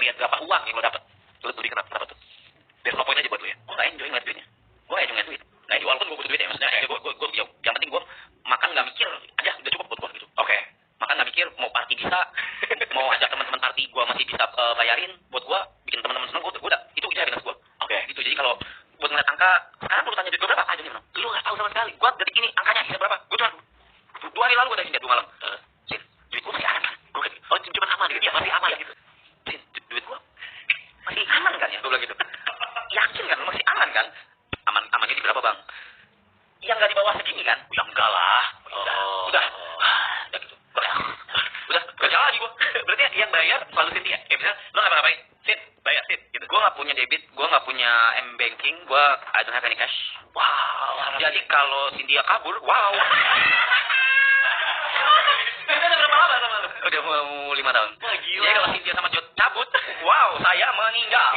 ngelihat berapa uang yang lo dapet. Lo beli kenapa tuh? Biar lo poin aja buat lo ya. Gue gak enjoy ngeliat duitnya. Gue gak enjoy ngeliat duit. Nah, walaupun gue butuh duit ya, maksudnya gue yang penting gue makan gak mikir aja, udah cukup buat gue gitu. Oke. Makan gak mikir, mau party bisa, mau ajak teman-teman party gue masih bisa bayarin buat gue, bikin teman-teman seneng, gue udah itu happiness gue. Oke. Gitu. Jadi kalau buat ngeliat angka, sekarang lu tanya duit gue berapa aja nih, lu gak tahu sama sekali. Gue detik ini angkanya bisa berapa? Gue cuma 2 hari lalu gue tanya 2 malam. Sin, duit gue masih aman kan? Gue kayak, oh cuma aman gitu, ya masih aman gitu. Sin, duit gue masih aman kan ya? Gue bilang gitu. Yakin kan, lu masih aman kan? Amannya di berapa bang? Yang nggak di bawah segini kan? Ya enggak lah. Udah gitu. Udah jalan lagi gue. Berarti yang bayar selalu Cynthia. Ya misalnya lo ngapa-ngapain? Sit, bayar sit. Gitu. Gue nggak punya debit, gue nggak punya M-banking, gue I don't have any cash. Wow. Jadi kalau Cynthia kabur, wow. Udah berapa lama sama lo? Udah mau 5 tahun. Wah gila. Jadi kalau Cynthia sama Jod cabut, wow, saya meninggal.